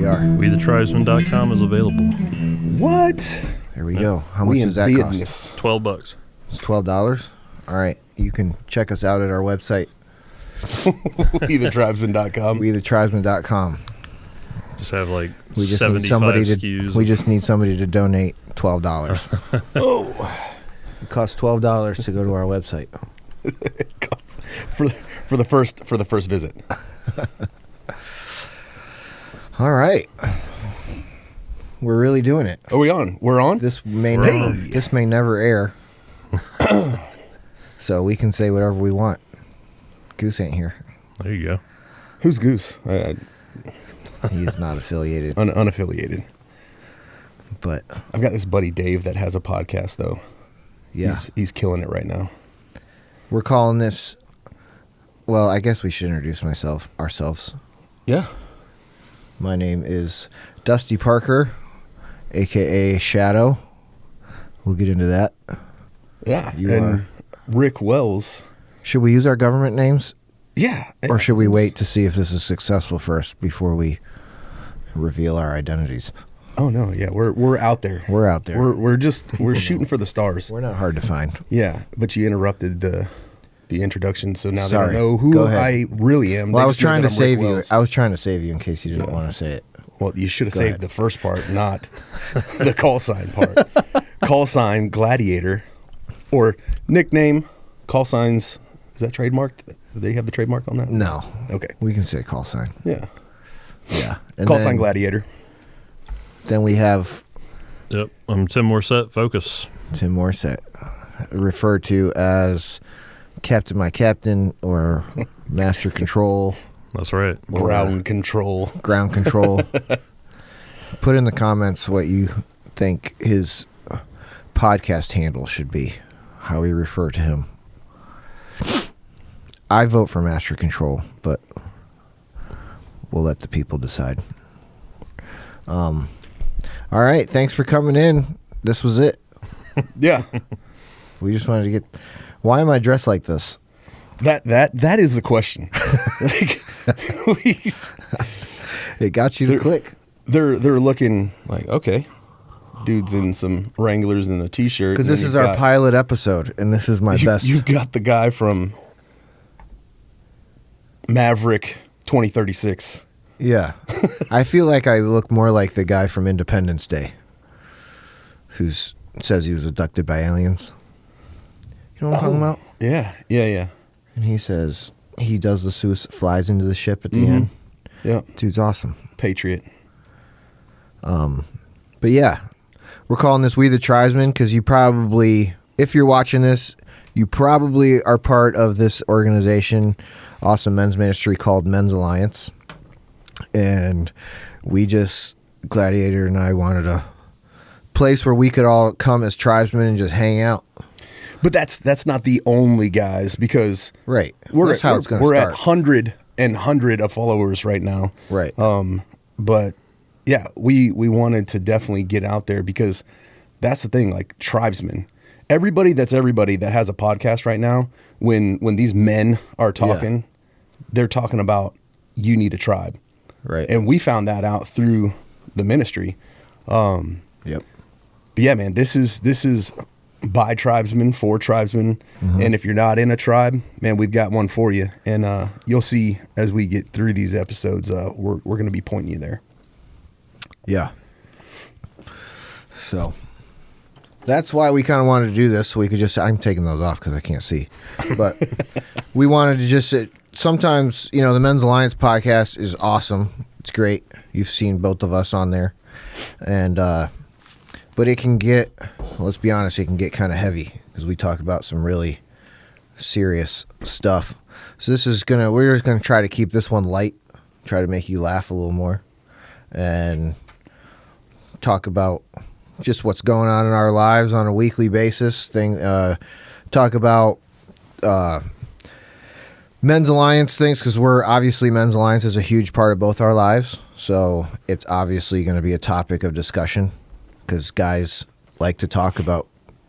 are. WeTheTribesmen.com is available. What? There we go. How much does that cost? $12. It's $12? All right. You can check us out at our website. WeTheTribesmen.com. WeTheTribesmen.com. Just have like We just 75 need somebody SKUs. We just need somebody to donate $12. Oh. It costs $12 to go to our website. It costs for the first visit. All right. We're really doing it. Are we on? We're on? This may Hey. never air. So we can say whatever we want. Goose ain't here. There you go. Who's Goose? He's not affiliated. Unaffiliated. But I've got this buddy Dave that has a podcast though. yeah. He's killing it right now. We're calling this, well, I guess we should introduce ourselves. Yeah. My name is Dusty Parker, a.k.a. Shadow. We'll get into that. Yeah. You and are. Rick Wells. Should we use our government names? Yeah. Or should we wait to see if this is successful first before we reveal our identities? Oh no, yeah, we're out there. We're out there. We're shooting for the stars. We're not hard to find. Yeah, but you interrupted the introduction, so now Sorry. they don't know Go who ahead. I really am. Well, They I was just know trying that to I'm Rick save you. Wells. I was trying to save you in case you didn't want to say it. Well, you should have Go saved ahead. the first part, not the call sign part. Call sign Gladiator, or nickname call signs. Is that trademarked? Do they have the trademark on that? No. Okay. We can say call sign. Yeah. Yeah. And Call then, sign Gladiator. Then we have Yep. I'm Tim Morset, Focus. Tim Morset, referred to as Captain My Captain or Master Control. That's right. Ground control. Ground Control. Put in the comments what you think his podcast handle should be, how we refer to him. I vote for Master Control, but we'll let the people decide. All right, thanks for coming in. This was it. Yeah. We just wanted to get. Why am I dressed like this? That is the question. Like, It got you to click. They're looking like, okay, dude's in some Wranglers and a t-shirt. Because and this then is you've our got- pilot episode, and this is my best. You've got the guy from Maverick 2036. Yeah. I feel like I look more like the guy from Independence Day who says he was abducted by aliens. You know what I'm talking about? Yeah. And he says he does the flies into the ship at the end. Yeah. Dude's awesome. Patriot. But yeah, we're calling this We the Tribesmen because you probably, if you're watching this, you probably are part of this organization, awesome men's ministry called Men's Alliance. And Gladiator and I wanted a place where we could all come as tribesmen and just hang out. But that's not the only guys, because Right. we're how it's going to we're start. at 100 of followers right now. Right. But yeah, we wanted to definitely get out there, because that's the thing, like tribesmen. Everybody that has a podcast right now, when these men are talking, they're talking about you need a tribe. Right. And we found that out through the ministry. Yep. But yeah, man, this is by tribesmen, for tribesmen. And if you're not in a tribe, man, we've got one for you. And you'll see as we get through these episodes, we're going to be pointing you there. Yeah. So that's why we kind of wanted to do this. So we could I'm taking those off because I can't see. But we wanted to just sometimes, the Men's Alliance podcast is awesome. It's great. You've seen both of us on there. And, but it can get, let's be honest, it can get kind of heavy because we talk about some really serious stuff. So we're just going to try to keep this one light, try to make you laugh a little more, and talk about just what's going on in our lives on a weekly basis. Talk about Men's Alliance things, because Men's Alliance is a huge part of both our lives. So it's obviously going to be a topic of discussion, because guys like to talk about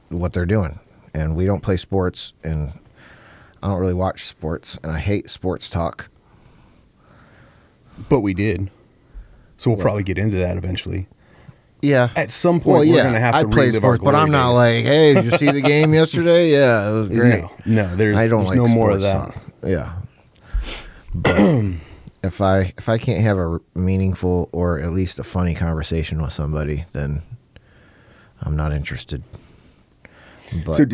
what they're doing. And we don't play sports, and I don't really watch sports, and I hate sports talk. But we did. So we'll probably get into that eventually. Yeah. At some point, we're going to have to play relive our sports, but I'm not days. like, hey, did you see the game yesterday? Yeah, it was great. No, there's no more of that. Yeah. But if I can't have a meaningful or at least a funny conversation with somebody, then I'm not interested. But So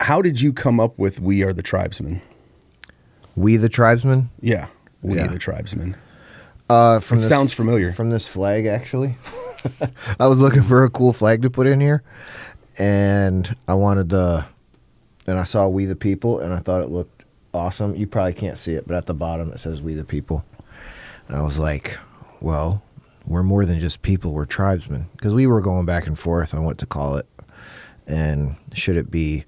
how did you come up with We Are the Tribesmen? We the Tribesmen? Yeah. We Yeah. the Tribesmen. Sounds familiar. From this flag, actually. I was looking for a cool flag to put in here, and and I saw We the People, and I thought it looked awesome. You probably can't see it, but at the bottom it says We the People. And I was like, well, we're more than just people, we're tribesmen. Because we were going back and forth on what to call it. And should it be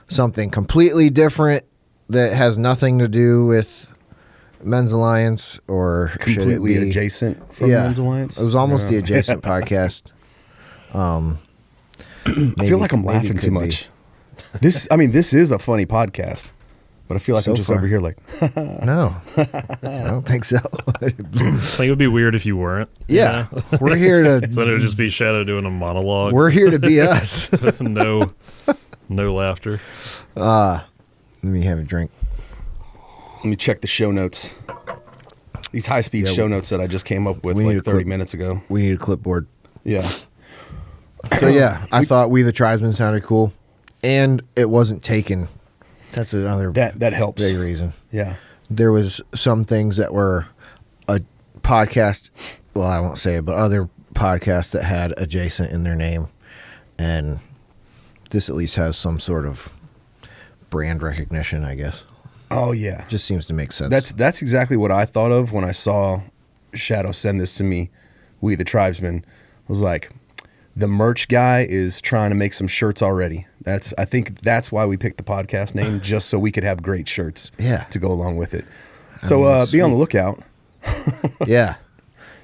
something completely different that has nothing to do with Men's Alliance, or Completely should it be adjacent from Men's Alliance? It was almost the adjacent podcast. I feel like I'm laughing too much. This is a funny podcast, but I feel like So I'm just far. over here like, No, I don't think so. I think it would be weird if you weren't. Yeah, You know? we're here to So then it would just be Shadow doing a monologue. we're here to be us. with no laughter. Let me have a drink. let me check the show notes. These high-speed show notes that I just came up with we need like a 30 clip. minutes ago. We need a clipboard. Yeah. So yeah, I thought We the Tribesmen sounded cool, and it wasn't taken. That's another That helps. big reason. Yeah. There was some things that were a podcast. Well, I won't say it, but other podcasts that had adjacent in their name, and this at least has some sort of brand recognition, I guess. Oh, yeah. Just seems to make sense. That's exactly what I thought of when I saw Shadow send this to me. We the Tribesmen. I was like, the merch guy is trying to make some shirts already. I think that's why we picked the podcast name, just so we could have great shirts to go along with it. So be on the lookout. Yeah.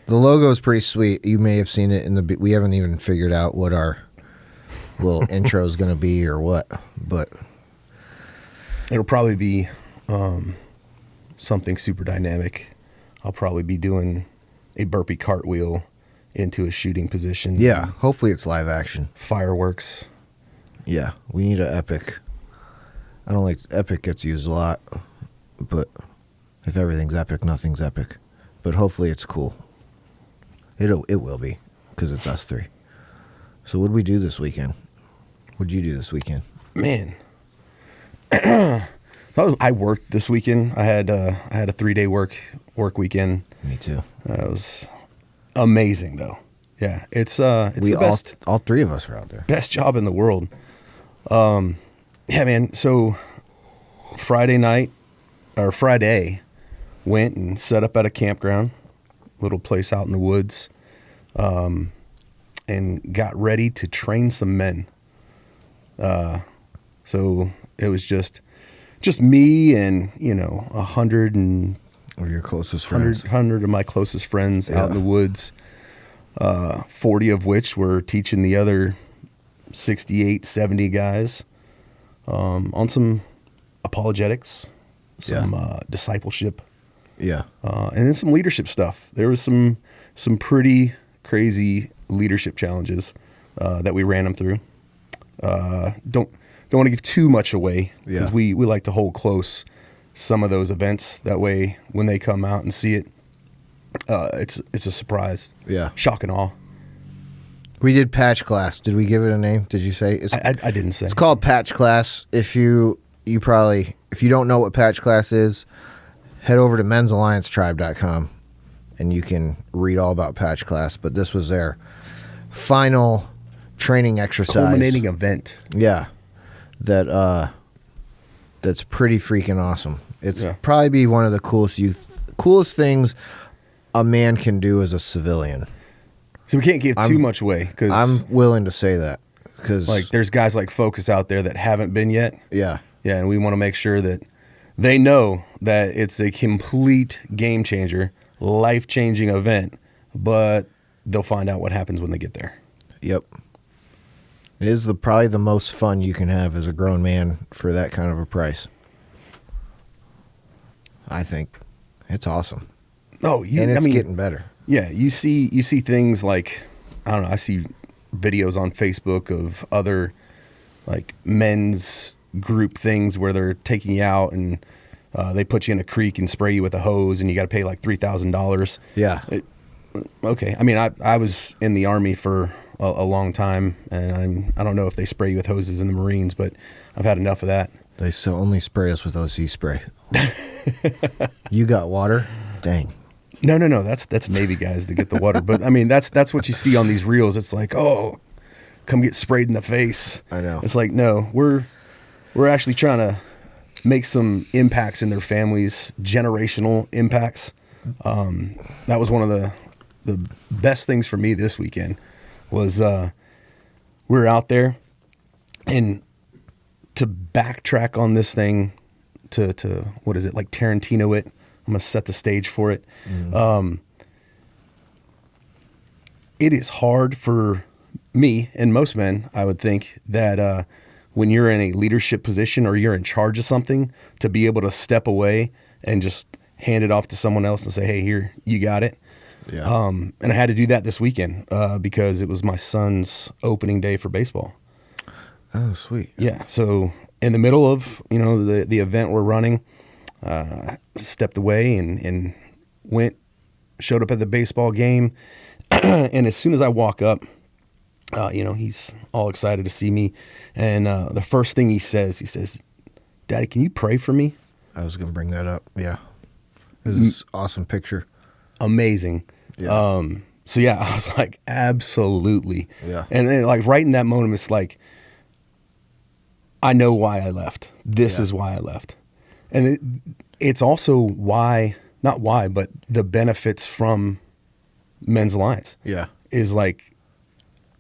The logo is pretty sweet. You may have seen it we haven't even figured out what our little intro is going to be or what, but It'll probably be something super dynamic. I'll probably be doing a burpee cartwheel into a shooting position. yeah, hopefully it's live action. Fireworks. Yeah, we need an epic. I don't like epic gets used a lot, but if everything's epic, nothing's epic. But hopefully it's cool. It will be, because it's us three. So what did we do this weekend? What did you do this weekend? Man. I worked this weekend. I had a 3-day work weekend. Me too. It was amazing though. Yeah, it's the best. All three of us were out there. Best job in the world. Yeah, man. So Friday, went and set up at a campground, little place out in the woods, and got ready to train some men. So it was just me and 100 Or your closest friends. 100 of my closest friends out in the woods. 40 of which were teaching the other 68, 70 guys on some apologetics, some discipleship, Yeah. and then some leadership stuff. There was some pretty crazy leadership challenges that we ran them through. Don't want to give too much away because we like to hold close some of those events. That way, when they come out and see it, it's a surprise. Yeah. Shock and awe. We did patch class. Did we give it a name? Did you say? I didn't say. It's called patch class. If you don't know what patch class is, head over to men'salliancetribe.com and you can read all about patch class. But this was their final training exercise. Culminating event. Yeah. That's pretty freaking awesome. It's Yeah. probably be one of the coolest things a man can do as a civilian. So we can't give too much away because I'm willing to say that because there's guys like Focus out there that haven't been yet. yeah, Yeah, and we want to make sure that they know that it's a complete game changer, life-changing event, but they'll find out what happens when they get there. yep. It is probably the most fun you can have as a grown man for that kind of a price. I think it's awesome, Oh, and it's getting better. Yeah, you see things like, I don't know, I see videos on Facebook of other like men's group things where they're taking you out and they put you in a creek and spray you with a hose and you got to pay like $3,000. Yeah. Okay. I mean, I was in the Army for a long time, and I don't know if they spray you with hoses in the Marines, but I've had enough of that. They still only spray us with OC spray. You got water? Dang. No. That's Navy guys that get the water. But I mean, that's what you see on these reels. It's like, oh, come get sprayed in the face. I know. It's like, no, we're actually trying to make some impacts in their families, generational impacts. That was one of the best things for me this weekend was we were out there, and to backtrack on this thing to what is it, like Tarantino it, I'm gonna set the stage for it. It is hard for me and most men, I would think, that when you're in a leadership position or you're in charge of something, to be able to step away and just hand it off to someone else and say, hey, here, you got it. Yeah. And I had to do that this weekend because it was my son's opening day for baseball. Oh, sweet. Yeah. So in the middle of, the event we're running, stepped away and showed up at the baseball game. And as soon as I walk up, he's all excited to see me. And the first thing he says, Daddy, can you pray for me? I was going to bring that up. Yeah. This is an awesome picture. Amazing. Yeah. So yeah, I was like, absolutely. Yeah. And then like right in that moment, it's like, I know why I left. This is why I left. And it's also not why, but the benefits from Men's Alliance. Yeah. Is like,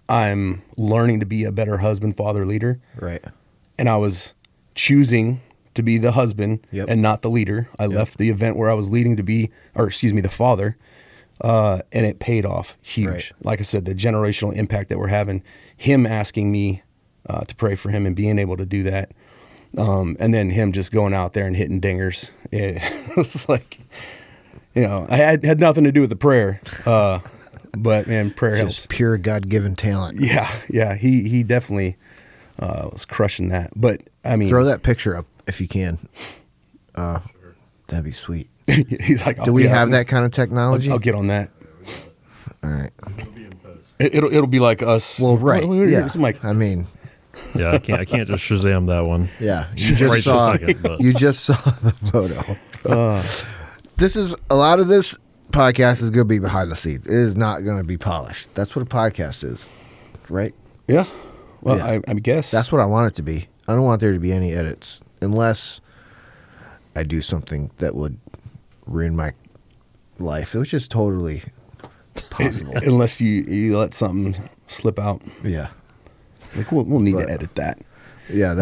I'm learning to be a better husband, father, leader. Right. And I was choosing to be the husband and not the leader. I left the event where I was leading to be, the father. And it paid off huge. Right. Like I said, the generational impact that we're having, him asking me to pray for him and being able to do that. And then him just going out there and hitting dingers. It was like, I had nothing to do with the prayer. But man, prayer helps. Just pure God-given talent. Yeah. He definitely was crushing that. But I mean, throw that picture up if you can. That'd be sweet. He's like, do we have that kind of technology? I'll get on that. All right. It'll be like us. Well, right. Yeah. Like, I mean, Yeah, I can't just Shazam that one. yeah. Right this second, but- You just saw the photo. This is a lot of this podcast is going to be behind the scenes. It is not going to be polished. That's what a podcast is, right? Yeah. Well, Yeah. I guess That's what I want it to be. I don't want there to be any edits unless I do something that would ruin my life, which is totally possible. unless you let something slip out. Yeah. Like we'll need to edit that. Yeah.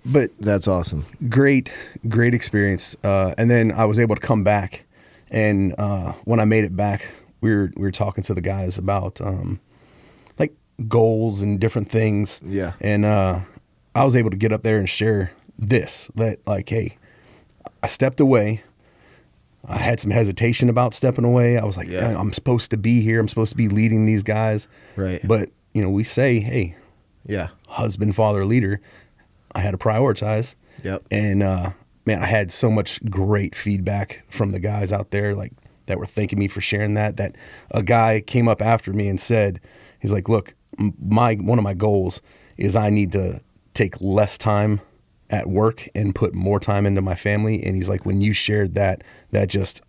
But that's awesome. great experience. And then I was able to come back, and when I made it back, we were talking to the guys about like goals and different things. Yeah. And I was able to get up there and share that like, hey, I stepped away. I had some hesitation about stepping away. I was like, I'm supposed to be here. I'm supposed to be leading these guys. Right. But we say, hey, husband, father, leader, I had to prioritize. Yep. And man, I had so much great feedback from the guys out there, like that were thanking me for sharing that a guy came up after me and said, he's like, look, one of my goals is I need to take less time at work and put more time into my family. And he's like, when you shared that just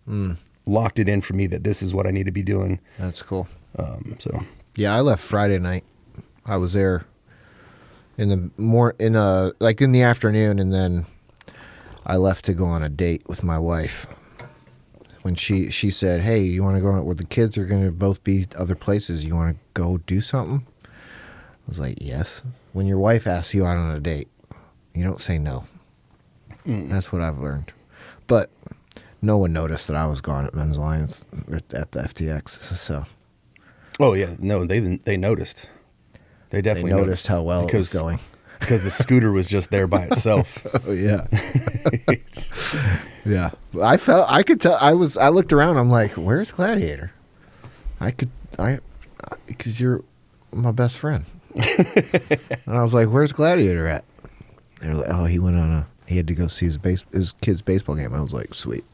locked it in for me that this is what I need to be doing. That's cool. So yeah, I left Friday night. I was there in the afternoon, and then I left to go on a date with my wife. When she said, "Hey, you want to go out where the kids are going to both be other places? You want to go do something?" I was like, "Yes." When your wife asks you out on a date, you don't say no. That's what I've learned. But no one noticed that I was gone at Men's Alliance at the FTX. So. Oh yeah, no, they noticed. They definitely noticed how well it was going. Because the scooter was just there by itself. Oh yeah. Yeah. I could tell. I looked around. I'm like, where's Gladiator? because you're my best friend. And I was like, where's Gladiator at? They were like, oh, he had to go see his kid's baseball game. I was like, sweet.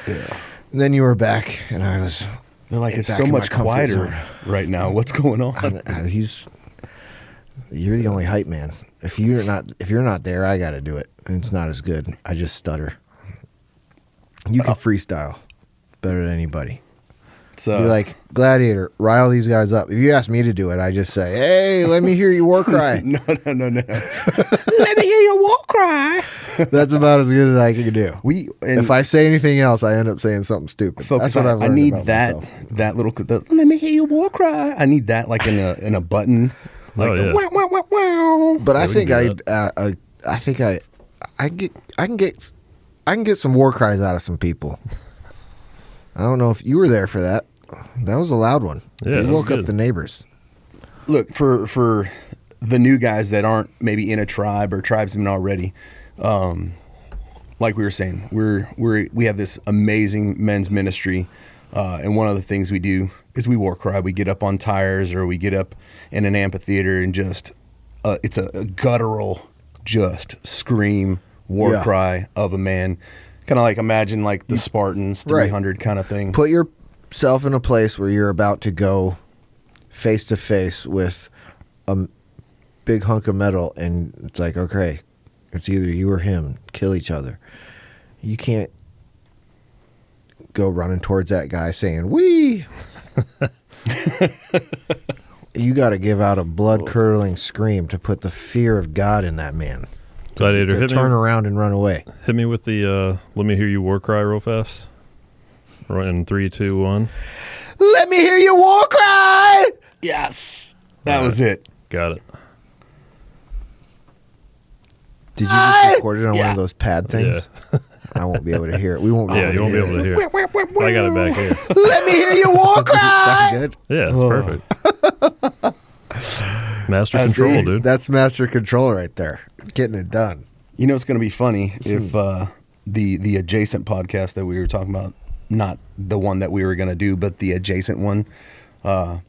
Yeah. And then you were back, and I was. They're like, it's back so in my much comfort quieter zone. right now. What's going on? You're the only hype man. If you're not there, I got to do it, and it's not as good. I just stutter. You can freestyle better than anybody. So You're like, Gladiator, rile these guys up. If you ask me to do it, I just say, hey, let me hear your war cry. no. Let me hear your war cry. That's about as good as I can do. If I say anything else, I end up saying something stupid. Focus That's what I've learned I need about that myself. that little. Let me hear your war cry. I need that like in a button. Like Oh, the yeah. wow wow wow wow. But I we think can do I can get some war cries out of some people. I don't know if you were there for that. That was a loud one. Yeah, You that was woke up good. the neighbors. Look for the new guys that aren't maybe in a tribe or tribesmen already. Like we were saying, we have this amazing men's ministry, and one of the things we do is we war cry. We get up on tires or we get up in an amphitheater and just it's a guttural, just scream war cry of a man. Kind of like imagine like the Spartans 300 kind of thing. Put yourself in a place where you're about to go face to face with a big hunk of metal, and it's like, okay, it's either you or him. Kill each other. You can't go running towards that guy saying, "Wee." You got to give out a blood-curdling scream to put the fear of God in that man. Gladiator, To turn around and run away. hit me with the let me hear you war cry real fast. Right in 3, 2, 1. Let me hear your war cry. Yes, that was it. Got it. Did you just record it on one of those pad Yeah. things? I won't be able to hear it. We won't. Be Yeah, you won't be able to hear. I got it back here. Let me hear your war cry. Good. Yeah, it's perfect. Master control, dude. That's master control right there. Getting it done. You know, it's going to be funny if the adjacent podcast that we were talking about, not the one that we were going to do, but the adjacent one that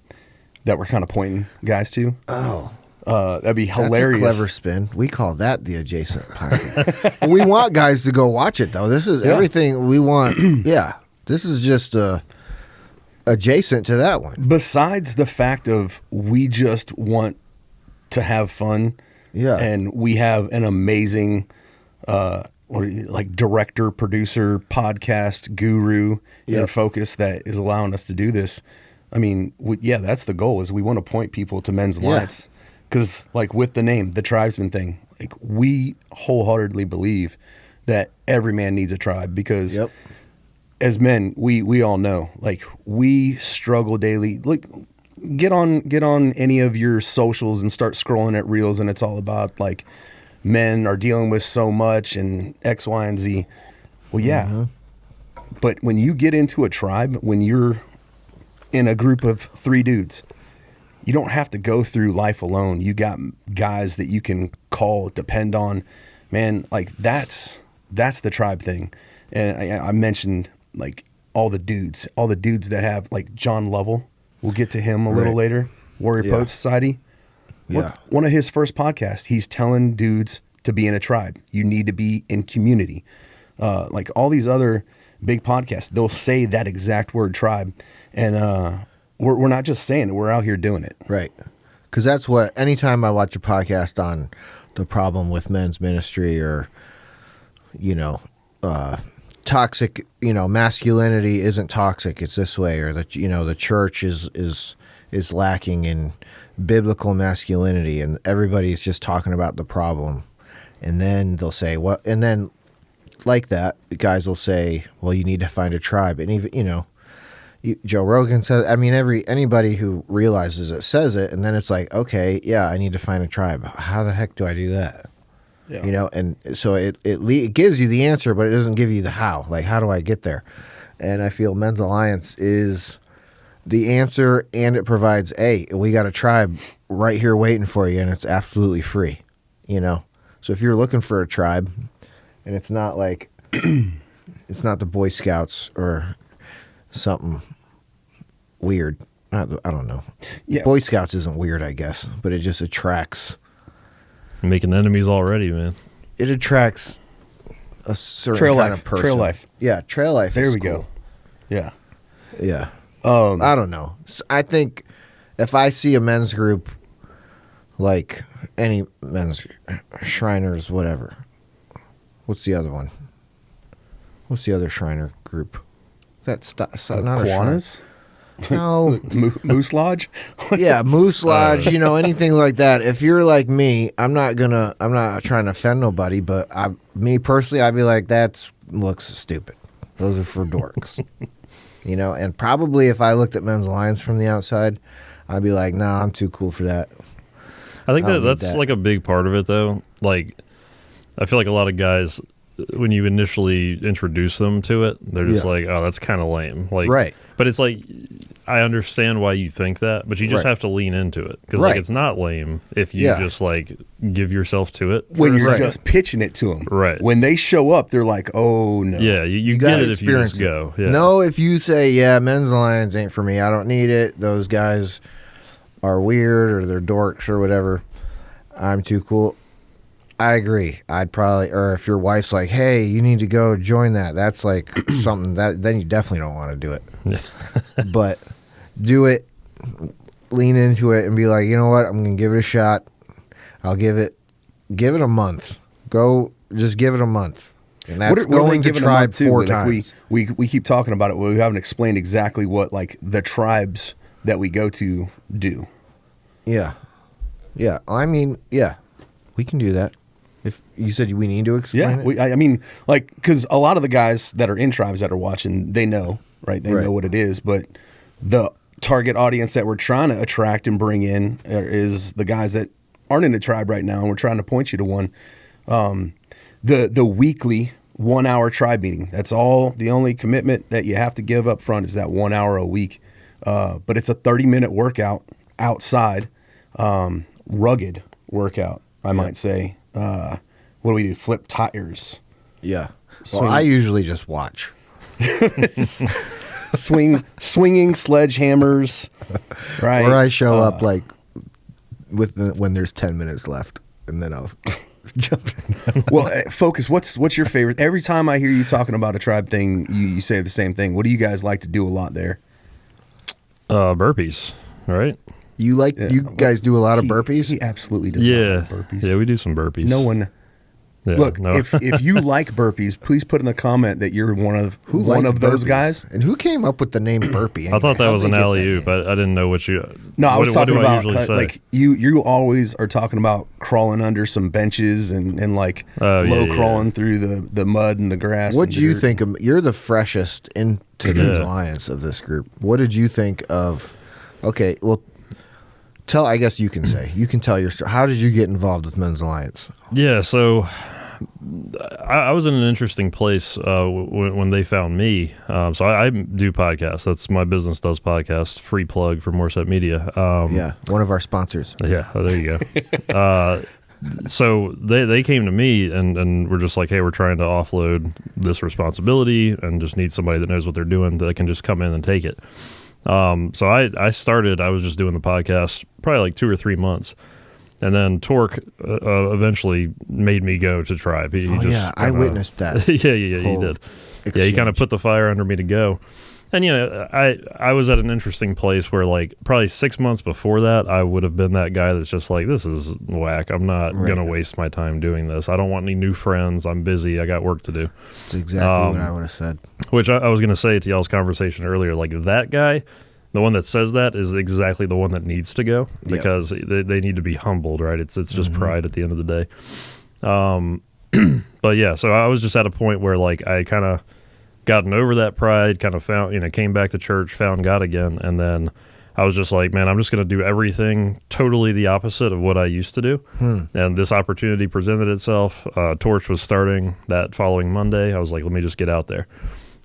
we're kind of pointing guys to. Oh. That'd be hilarious. That's a clever spin. We call that the adjacent podcast. We want guys to go watch it, though. This is everything we want. Yeah. This is just adjacent to that one. Besides the fact of we just want to have fun. Yeah. And we have an amazing director, producer, podcast guru in focus that is allowing us to do this. I mean, that's the goal is we want to point people to Men's Alliance. Because, like, with the name, the tribesman thing, like, we wholeheartedly believe that every man needs a tribe because as men, we all know, like, we struggle daily. Look, get on any of your socials and start scrolling at reels, and it's all about, like, men are dealing with so much and X, Y, and Z. Well, yeah. But when you get into a tribe, when you're in a group of 3 dudes, you don't have to go through life alone. You got guys that you can call, depend on. Man, like that's the tribe thing. And I mentioned like all the dudes that have like John Lovell. We'll get to him a little later. Warrior Poet Society. One of his first podcasts, he's telling dudes to be in a tribe. You need to be in community. Like all these other big podcasts, they'll say that exact word tribe. And we're not just saying it, we're out here doing it. Right. Because that's what, anytime I watch a podcast on the problem with men's ministry or, toxic, masculinity isn't toxic, it's this way, or that, the church is lacking in biblical masculinity and everybody's just talking about the problem. And then they'll say, and then like that, guys will say, well, you need to find a tribe. And even, Joe Rogan says, I mean, anybody who realizes it says it, and then it's like, okay, yeah, I need to find a tribe. How the heck do I do that? Yeah. And so it gives you the answer, but it doesn't give you the how. Like, how do I get there? And I feel Men's Alliance is the answer, and it provides, we got a tribe right here waiting for you, and it's absolutely free, So if you're looking for a tribe, and it's not like, it's not the Boy Scouts or something, weird. I don't know. Yeah. Boy Scouts isn't weird, I guess, but it just attracts. You're making enemies already, man. It attracts a certain Trail kind life. of person. Trail life. Yeah, trail life. There is we cool. go. Yeah. Yeah. I don't know. I think if I see a men's group, like any men's Shriners, whatever. What's the other one? What's the other Shriner group? That's not a Kiwanis? No. Moose Lodge? Yeah, Moose Lodge, anything like that. If you're like me, I'm not trying to offend nobody, but me personally, I'd be like, that looks stupid. Those are for dorks. And probably if I looked at Men's Alliance from the outside, I'd be like, nah, I'm too cool for that. I think that's like a big part of it, though. Like, I feel like a lot of guys, when you initially introduce them to it, they're just like, oh, that's kind of lame. Like, right. But it's like, I understand why you think that, but you just have to lean into it. Because like, it's not lame if you just like give yourself to it. When you're just pitching it to them. Right. When they show up, they're like, oh, no. Yeah, you get it if you just go. Yeah. No, if you say, yeah, Men's Alliance ain't for me, I don't need it. Those guys are weird or they're dorks or whatever. I'm too cool. I agree. I'd probably, or if your wife's like, hey, you need to go join that. That's like something that, then you definitely don't want to do it. But do it, lean into it and be like, you know what? I'm going to give it a shot. I'll give it a month. Just give it a month. And that's going to Tribe 4 times. Like we keep talking about it, but we haven't explained exactly what like the tribes that we go to do. Yeah. Yeah. I mean, yeah, we can do that. If you said we need to explain it. I mean, like, because a lot of the guys that are in tribes that are watching, they know, right? They know what it is, but the target audience that we're trying to attract and bring in is the guys that aren't in a tribe right now, and we're trying to point you to one. The weekly 1 hour tribe meeting. That's all. The only commitment that you have to give up front is that 1 hour a week. But it's a 30-minute workout outside, rugged workout, I might say. What do we do? Flip tires. Yeah. Well, I usually just watch. Swinging sledgehammers, right? Or I show up like when there's 10 minutes left, and then I'll jump in. Well, Focus, what's your favorite? Every time I hear you talking about a tribe thing, you say the same thing. What do you guys like to do a lot there? Burpees, right? You guys do a lot of burpees? He absolutely does not like burpees. Yeah, we do some burpees. No one. Yeah, Look, if you like burpees, please put in the comment that you're one of those guys. And who came up with the name burpee? Anyway? I thought that was an alley-oop. I didn't know what you. No, I was talking about say? Like you always are talking about crawling under some benches and like crawling through the mud and the grass. What do you think of? You're the freshest into the alliance of this group. What did you think of? Okay, well. I guess you can say. You can tell your story. How did you get involved with Men's Alliance? Yeah, so I was in an interesting place when they found me. So I do podcasts. That's my business does podcasts. Free plug for Morset Media. One of our sponsors. Yeah, there you go. So they came to me and were just like, hey, we're trying to offload this responsibility and just need somebody that knows what they're doing that can just come in and take it. So I was just doing the podcast probably like 2 or 3 months. And then Torque eventually made me go to Tribe. I witnessed that. Yeah, he did. Exchange. Yeah, he kind of put the fire under me to go. And, I was at an interesting place where, like, probably 6 months before that, I would have been that guy that's just like, this is whack. I'm not going to waste my time doing this. I don't want any new friends. I'm busy. I got work to do. That's exactly what I would have said. Which I was going to say to y'all's conversation earlier, like, that guy, the one that says that is exactly the one that needs to go because they need to be humbled, right? It's just pride at the end of the day. But, yeah, so I was just at a point where, like, I kind of gotten over that pride, kind of found, came back to church, found God again, and then I was just like, man, I'm just going to do everything totally the opposite of what I used to do. And this opportunity presented itself. Torch was starting that following Monday. I was like, let me just get out there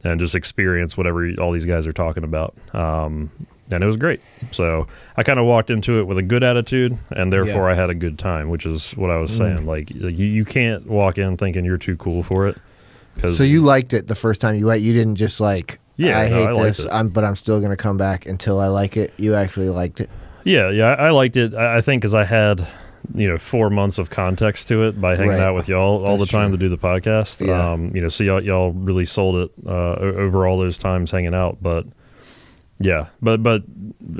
and just experience whatever all these guys are talking about. And it was great. So I kind of walked into it with a good attitude, and therefore I had a good time, which is what I was saying. Like you can't walk in thinking you're too cool for it. So you liked it the first time you went. You didn't just like Yeah, I hate liked this, it. but I'm still going to come back until I like it. You actually liked it. Yeah, I liked it. I think because I had 4 months of context to it by hanging Right. out with y'all all That's the time true. to do the podcast. Yeah. So y'all really sold it over all those times hanging out. But yeah, but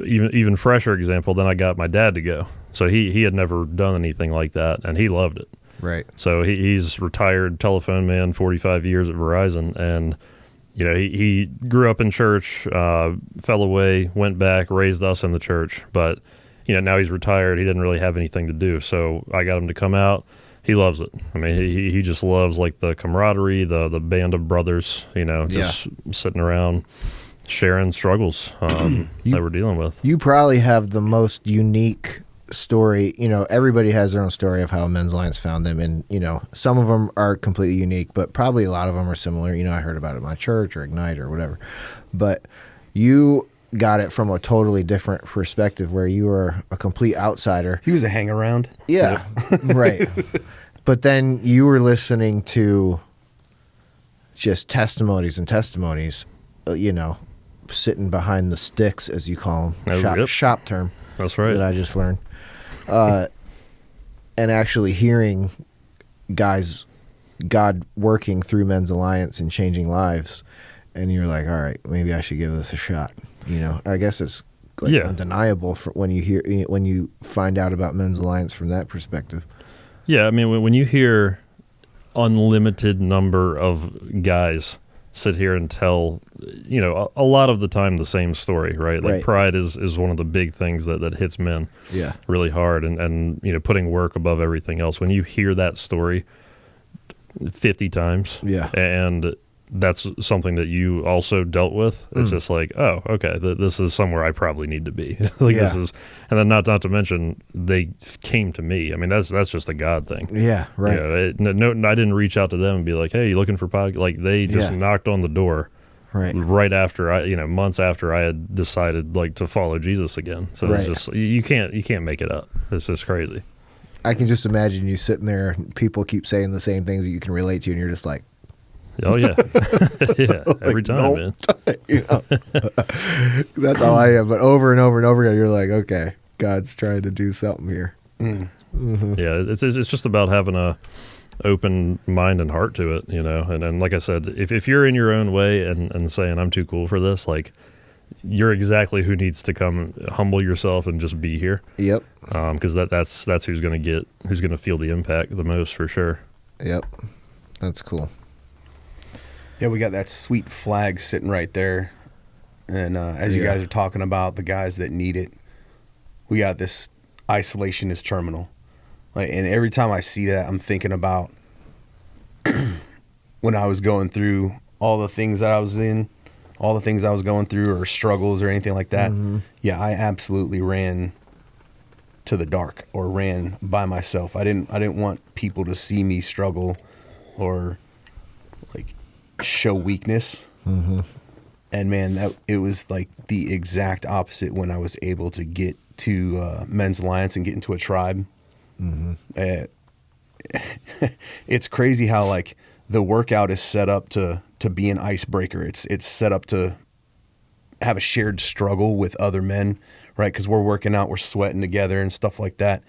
even fresher example, then I got my dad to go. So he had never done anything like that, and he loved it. Right. So he's retired telephone man, 45 years at Verizon, and he grew up in church, fell away, went back, raised us in the church, but now he's retired. He didn't really have anything to do, so I got him to come out. He loves it. I mean, he just loves like the camaraderie, the band of brothers, just sitting around sharing struggles that we're dealing with. You probably have the most unique story. Everybody has their own story of how Men's Alliance found them, and some of them are completely unique, but probably a lot of them are similar. I heard about it at my church or Ignite or whatever, but you got it from a totally different perspective where you were a complete outsider. He was a hang around. Yeah. Right. But then you were listening to just testimonies and testimonies, sitting behind the sticks, as you call them, shop term. That's right. That I just learned. And actually hearing God working through Men's Alliance and changing lives. And you're like, all right, maybe I should give this a shot. I guess it's undeniable for when you find out about Men's Alliance from that perspective. Yeah, I mean, when you hear unlimited number of guys sit here and tell, a lot of the time the same story, right? Like pride is one of the big things that hits men really hard, and putting work above everything else. When you hear that story 50 times, and that's something that you also dealt with, it's just like, oh, okay, this is somewhere I probably need to be. This is, and then not to mention they came to me. I mean, that's just a God thing. Yeah, right. I didn't reach out to them and be like, hey, you looking for podcast? Like they just knocked on the door right after months after I had decided like to follow Jesus again. So it's just you can't make it up. It's just crazy. I can just imagine you sitting there and people keep saying the same things that you can relate to, and you're just like, oh yeah. Yeah, every time, man. That's how I am. But over and over and over again, you're like, okay, God's trying to do something here. Mm-hmm. Yeah, it's just about having a open mind and heart to it, and like I said, if you're in your own way and saying I'm too cool for this, like you're exactly who needs to come humble yourself and just be here. Yep. Because that's who's going to feel the impact the most for sure. Yep. That's cool. Yeah, we got that sweet flag sitting right there. And as you guys are talking about the guys that need it, we got this isolationist terminal. And every time I see that, I'm thinking about when I was going through all the things that I was in, all the things I was going through or struggles or anything like that. Mm-hmm. Yeah, I absolutely ran to the dark or ran by myself. I didn't want people to see me struggle or like show weakness. Mm-hmm. And man, it was like the exact opposite when I was able to get to Men's Alliance and get into a tribe. Mm-hmm. It's crazy how like the workout is set up to be an icebreaker. It's set up to have a shared struggle with other men, right? Because we're working out, we're sweating together and stuff like that.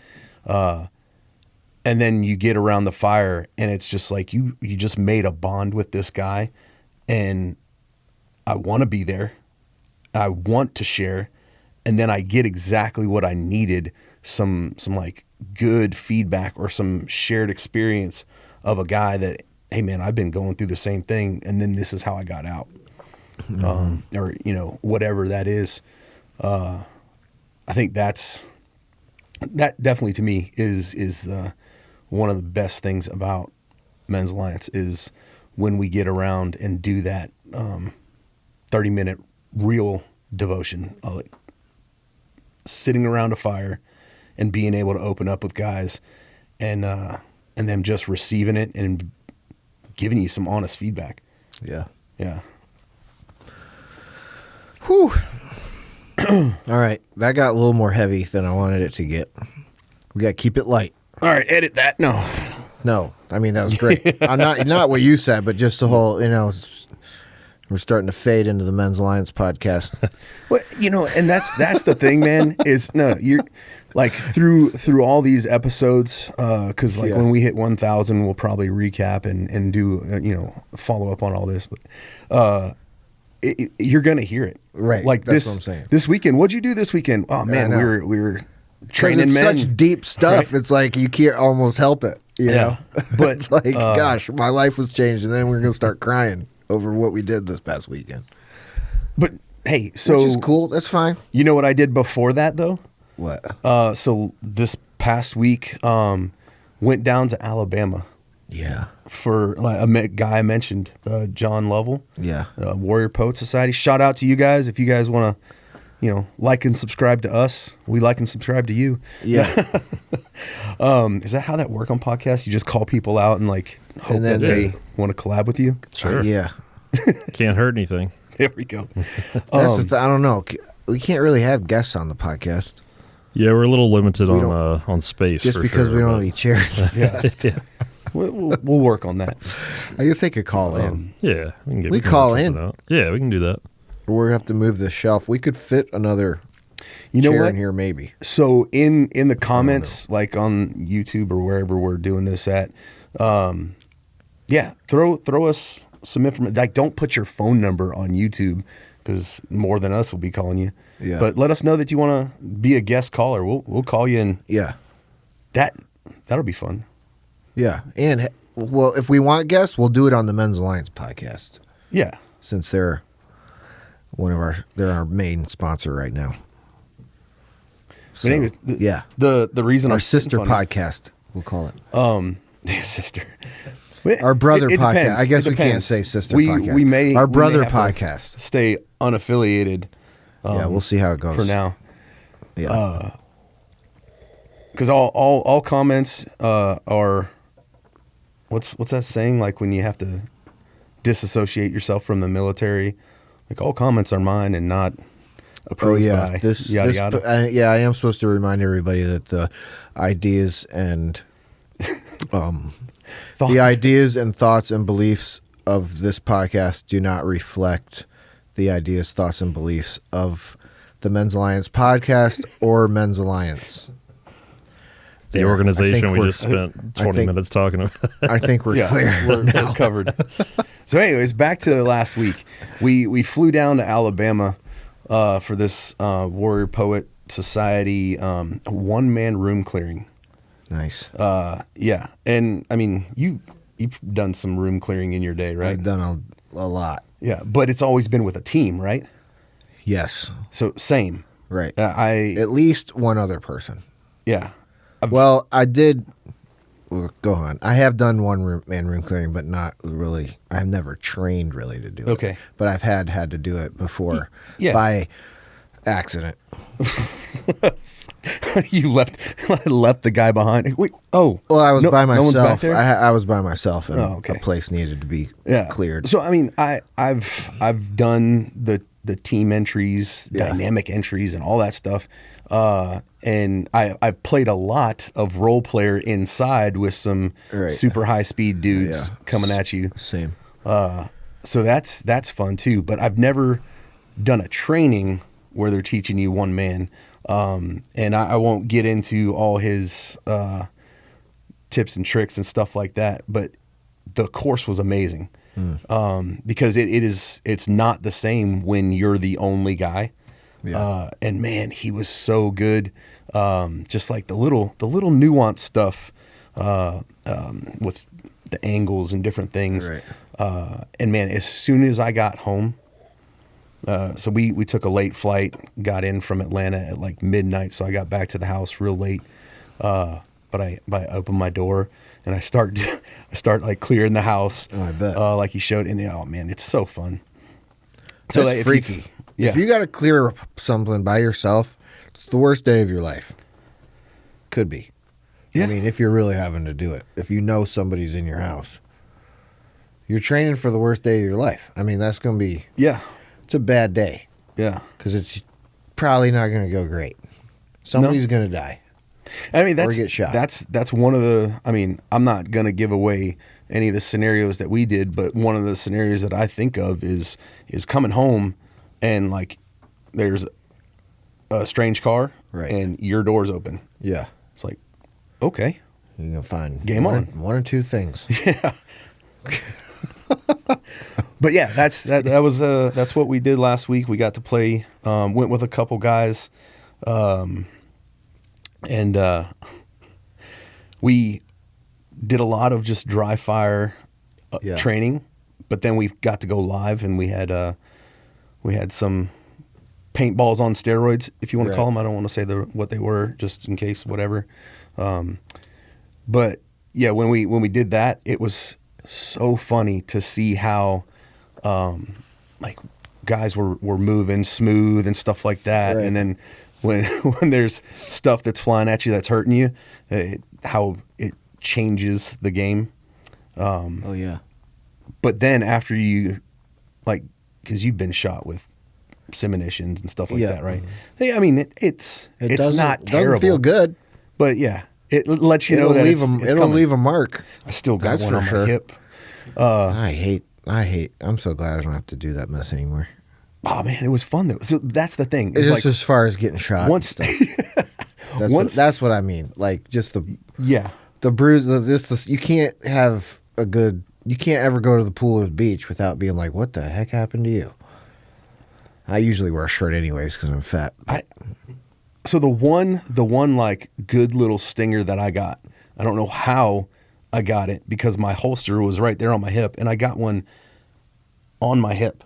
And then you get around the fire and it's just like you just made a bond with this guy, and I want to be there. I want to share. And then I get exactly what I needed, some like good feedback or some shared experience of a guy that, hey man, I've been going through the same thing, and then this is how I got out. Mm-hmm. Or, whatever that is. I think that definitely to me is the one of the best things about Men's Alliance is when we get around and do that 30-minute real devotion, like sitting around a fire and being able to open up with guys and them just receiving it and giving you some honest feedback. Yeah. Yeah. Whew. All right. That got a little more heavy than I wanted it to get. We got to keep it light. All right. Edit that. No. I mean, that was great. Not what you said, but just the whole, We're starting to fade into the Men's Alliance podcast. Well, and that's the thing, man. Is no, you're like through all these episodes, because when we hit 1,000, we'll probably recap and do follow up on all this, but you're gonna hear it, right? Like that's what I'm saying. This weekend, what'd you do this weekend? Oh man, we were training it's men. Such deep stuff. Right? It's like you can't almost help it. You know, but it's like, gosh, my life was changed, and then we're gonna start crying over what we did this past weekend. But hey, so which is cool. That's fine. You know what I did before that though? What? So this past week, went down to Alabama. Yeah. For a guy I mentioned, John Lovell. Yeah. Warrior Poet Society. Shout out to you guys if you guys want to, like and subscribe to us. We like and subscribe to you. Yeah. Is that how that work on podcasts? You just call people out and hope that they want to collab with you? Sure. Yeah. Can't hurt anything. There we go. That's I don't know. We can't really have guests on the podcast. Yeah, we're a little limited on space. Just because we don't have any chairs. Yeah. Yeah. We'll work on that. I guess they could call in. Yeah. We call in. Yeah, we can do that. Or we have to move the shelf. We could fit another chair in here maybe. So in the comments, like on YouTube or wherever we're doing this at, throw us some information. Like, don't put your phone number on YouTube because more than us will be calling you. Yeah. But let us know that you want to be a guest caller. We'll call you, and that'll be fun. Yeah, and well, if we want guests, we'll do it on the Men's Alliance podcast. Yeah, since they're our main sponsor right now. So, anyways, the reason our sister podcast, we'll call it. Sister. Our brother podcast. Depends. I guess we can't say sister podcast. We may our brother podcast stay unaffiliated. We'll see how it goes for now. Yeah, because all comments are what's that saying? Like when you have to disassociate yourself from the military, like all comments are mine and not approved by yada yada. I am supposed to remind everybody that the ideas and the ideas and thoughts and beliefs of this podcast do not reflect the ideas, thoughts, and beliefs of the Men's Alliance podcast or Men's Alliance. The organization we just spent 20 minutes talking about. I think we're clear. We're covered. So anyways, back to last week. We flew down to Alabama for this Warrior Poet Society one-man room clearing. Nice. Yeah. And I mean, you've done some room clearing in your day, right? I've done a lot. Yeah, but it's always been with a team, right? Yes. So same. Right. At least one other person. Yeah. Well, I did. Well, go on. I have done one-man room clearing, but not really. I've never trained really to do it. Okay. But I've had to do it before by accident. You left the guy behind. Wait. Oh. Well, I was by myself. No one's back there? I was by myself, and okay. a place needed to be cleared. So I mean, I've done the team entries, dynamic entries, and all that stuff. And I've played a lot of role player inside with some super high speed dudes coming at you. Same. So that's fun too. But I've never done a training where they're teaching you one man. And I won't get into all his tips and tricks and stuff like that. But the course was amazing because it's not the same when you're the only guy. Yeah. And man, he was so good. Just like the little nuanced stuff with the angles and different things. Right. And man, as soon as I got home, so we took a late flight, got in from Atlanta at like midnight. So I got back to the house real late. But I opened my door and I start like clearing the house. Oh, I bet. Like he showed. And oh man, it's so fun. That's so like, freaky. If you got to clear something by yourself, it's the worst day of your life. Could be. Yeah. I mean, if you're really having to do it, if you know somebody's in your house, you're training for the worst day of your life. I mean, that's going to be. Yeah. It's a bad day. Yeah. Because it's probably not going to go great. Somebody's going to die. I mean, or get shot. That's one of the. I mean, I'm not going to give away any of the scenarios that we did, but one of the scenarios that I think of is coming home and like there's a strange car and your door's open. Yeah. It's like, okay. You're going to find game on. One or two things. Yeah. But yeah, that's what we did last week. We got to play, went with a couple guys, and we did a lot of just dry fire training. But then we got to go live, and we had some paintballs on steroids, if you want to call them. I don't want to say what they were, just in case, whatever. But yeah, when we did that, it was so funny to see how like guys were moving smooth and stuff like that. And then when there's stuff that's flying at you that's hurting you, how it changes the game. Oh yeah. But then after you, like, because you've been shot with simulations and stuff like that, right? Mm-hmm. Yeah, I mean, it's not terrible. Doesn't feel good, but yeah, it lets you know that it'll leave a mark. I still got one on my hip. I hate. I'm so glad I don't have to do that mess anymore. Oh man, it was fun though. So that's the thing. It's just like, as far as getting shot. Once, that's what I mean. Like just the bruise. You can't have a good. You can't ever go to the pool or the beach without being like, "What the heck happened to you?" I usually wear a shirt anyways because I'm fat. So the one like good little stinger that I got, I don't know how I got it because my holster was right there on my hip, and I got one on my hip.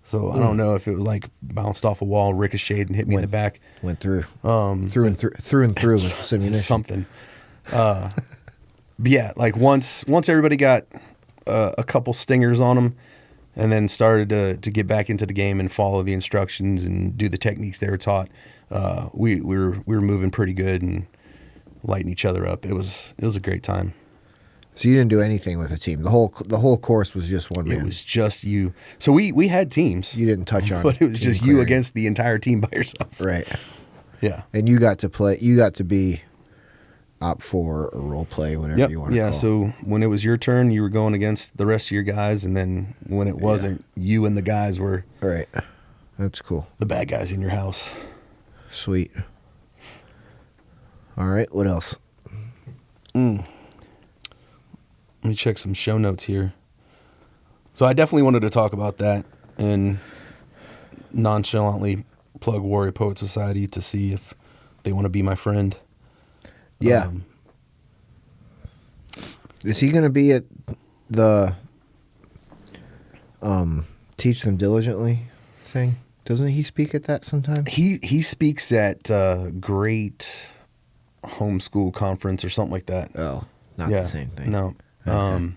So I don't know if it was like bounced off a wall, ricocheted, and hit me in the back. Went through, through and through with simulation. Something. But yeah, like once everybody got a couple stingers on them, and then started to get back into the game and follow the instructions and do the techniques they were taught. We were moving pretty good and lighting each other up. It was a great time. So you didn't do anything with a team. The whole course was just one man. It was just you. So we had teams. You didn't touch on, but it was just you against the entire team by yourself. Right. Yeah. And you got to play. You got to be op 4 or role play, whatever you want to call. Yeah. So when it was your turn, you were going against the rest of your guys, and then when it wasn't, you and the guys were right. That's cool. The bad guys in your house. Sweet. All right. What else? Let me check some show notes here. So I definitely wanted to talk about that and nonchalantly plug Warrior Poet Society to see if they want to be my friend. Yeah. Is he going to be at the Teach Them Diligently thing? Doesn't he speak at that sometime? He speaks at Great Homeschool Conference or something like that. Oh, not the same thing. No. Okay.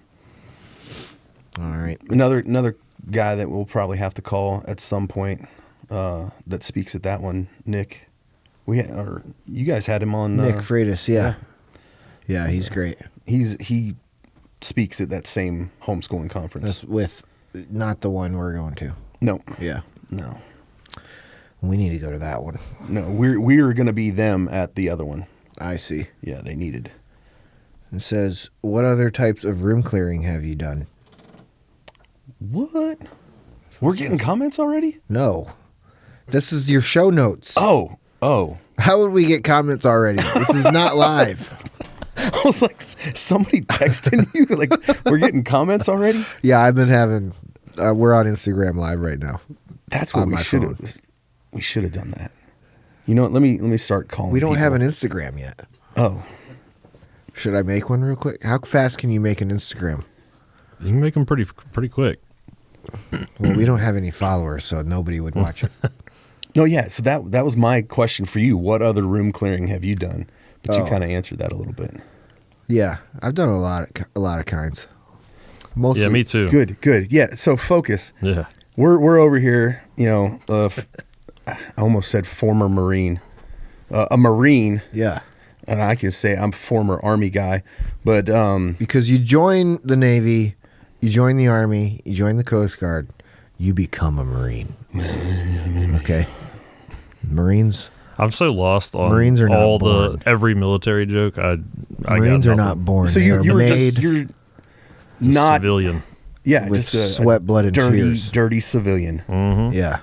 All right. Another guy that we'll probably have to call at some point that speaks at that one, Nick. You guys had him on. Nick Freitas, yeah, he's great. He speaks at that same homeschooling conference. That's with not the one we're going to. No. Yeah. No. We need to go to that one. No, we're going to be them at the other one. I see. Yeah, they needed. It says, what other types of room clearing have you done? What? We're getting comments already? No. This is your show notes. Oh. How would we get comments already? This is not live. I was like, somebody texting you? Like, we're getting comments already? Yeah, I've been having... we're on Instagram Live right now. That's what we should have... We should have done that. You know what? Let me start calling We don't people. have an Instagram yet. Oh. Should I make one real quick? How fast can you make an Instagram? You can make them pretty quick. Well, we don't have any followers, so nobody would watch it. No, yeah. So that was my question for you. What other room clearing have you done? But you kind of answered that a little bit. Yeah, I've done a lot of kinds. Mostly. Yeah, me too. Good. Yeah. So focus. Yeah. We're over here. I almost said former Marine, a Marine. Yeah. And I can say I'm a former Army guy, but because you join the Navy, you join the Army, you join the Coast Guard, you become a Marine. Okay, Marines. I'm so lost on Marines are all not born. Every military joke. Marines are not born. So you're not civilian. Yeah, with just a sweat, blood, and dirty, tears. dirty civilian. Yeah.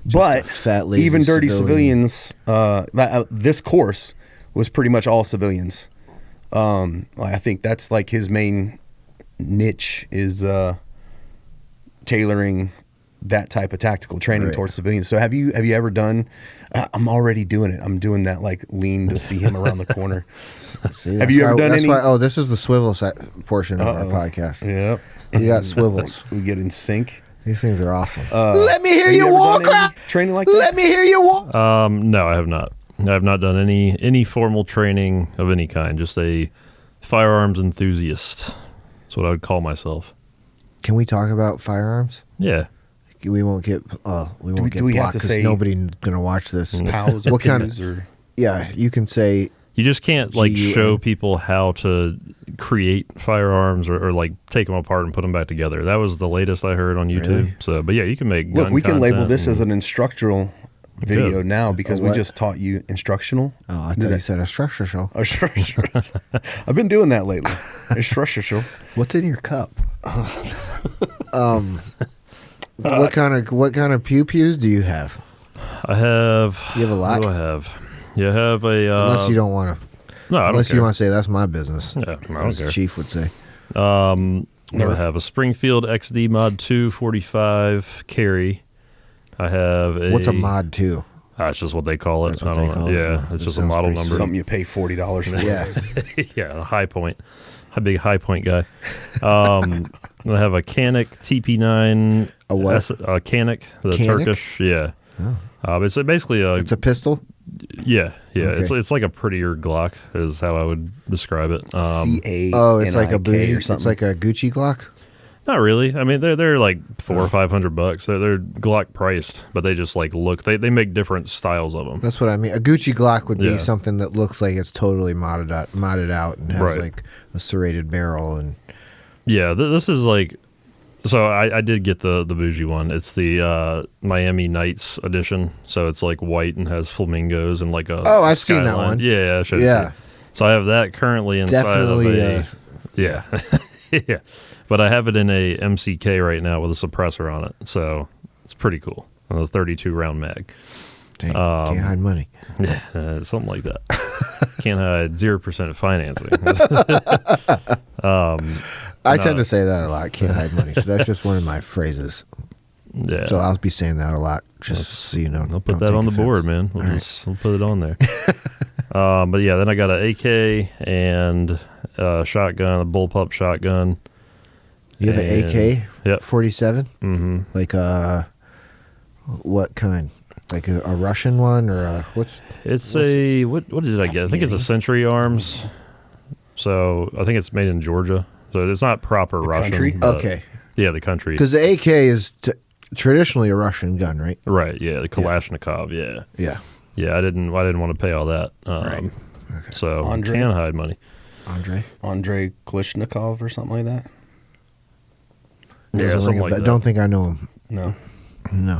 But a fat, lazy even dirty civilian. civilians, this course was pretty much all civilians. I think that's like his main niche is tailoring that type of tactical training towards civilians. So have you ever done? I'm already doing it. I'm doing that like lean to see him around the corner. See, have you ever done any? This is the swivel portion of our podcast. Yep. We got swivels. We get in sync. These things are awesome. Let me hear you walk, training like that. Let me hear you walk. No, I have not. I have not done any formal training of any kind. Just a firearms enthusiast. That's what I would call myself. Can we talk about firearms? Yeah. We won't get do we have blocked to 'cause say nobody's gonna watch this. Pals or What kind of- pews or Yeah, you can say You just can't like GUN. show people how to create firearms or like take them apart and put them back together. That was the latest I heard on YouTube. Really? So, but yeah, you can make. look. gun We can label content this and- as an instructional video Good. now because we what? just taught you instructional. Oh, I thought you said a structure show. I've been doing that lately. Instructional. What's in your cup? What kind of pews do you have? I have. You have a lot? What do I have? Yeah, I have a. Unless you don't want to. No, I don't Unless care. you want to say that's my business. Yeah, I don't As the care. chief would say. I have a Springfield XD Mod 2 45 carry. I have a. What's a mod 2? That's just what they call it. That's what I don't they know. call it. Yeah, Oh, it's that just a sounds model pretty number. Something you pay $40 for. Yeah. Yeah, a high point. A big high point guy. I have a Canik TP9. A what? A Canik, the Canik? Turkish. Yeah. Oh. It's basically a. It's a pistol? Yeah. Okay. It's like a prettier Glock is how I would describe it. CA. Oh, it's like a bougie. or It's something. like a Gucci Glock? Not really. I mean, they're like $400 or $500. They're Glock priced, but they just like look. They make different styles of them. That's what I mean. A Gucci Glock would be Yeah. something that looks like it's totally modded out and has Right. like a serrated barrel and Yeah, this is like. So I did get the bougie one. It's the Miami Nights edition. So it's like white and has flamingos and like a. Oh, I've seen that skyline. one. Yeah, I showed it Yeah. to you. So I have that currently inside Definitely, of a. Yeah, yeah. But I have it in a MCK right now with a suppressor on it. So it's pretty cool. On a 32 round mag. dang, can't hide money. Yeah, something like that. Can't hide 0% financing. I tend to say that a lot. Can't hide money. So that's just one of my phrases. Yeah. So I'll be saying that a lot, just so you know. I'll put don't that take on the offense. board, man. We'll put it on there. But yeah, then I got an AK and a shotgun, a bullpup shotgun. You have an And- AK? Yep. 47? Mm-hmm. Like what kind? Like a Russian one or a what's? It's a what did I get? I think it's a Century Arms. So I think it's made in Georgia. So it's not proper Russian. country? but- Okay, Yeah, the country. because the AK is traditionally a Russian gun, right? Right. Yeah, the Kalashnikov. Yeah. Yeah. Yeah. I didn't want to pay all that. Right. Okay. So Andre? can hide money. Andrei Klishnikov or something like that. Yeah, Doesn't something ring a like bell. that. Don't think I know him. No. No.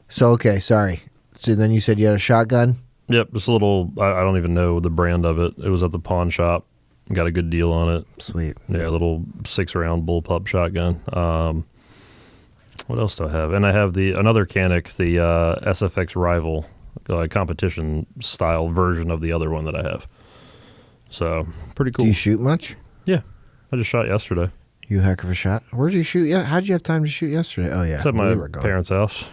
So okay, sorry. So then you said you had a shotgun. Yep, just a little. I don't even know the brand of it. It was at the pawn shop. Got a good deal on it. Sweet. Yeah, a little 6-round bullpup shotgun. What else do I have? And I have another Canik, the SFX Rival competition style version of the other one that I have. So pretty cool. Do you shoot much? Yeah, I just shot yesterday. You heck of a shot. Where did you shoot? Yeah. How'd you have time to shoot yesterday? Oh yeah, It's at we my were gone. parents' house.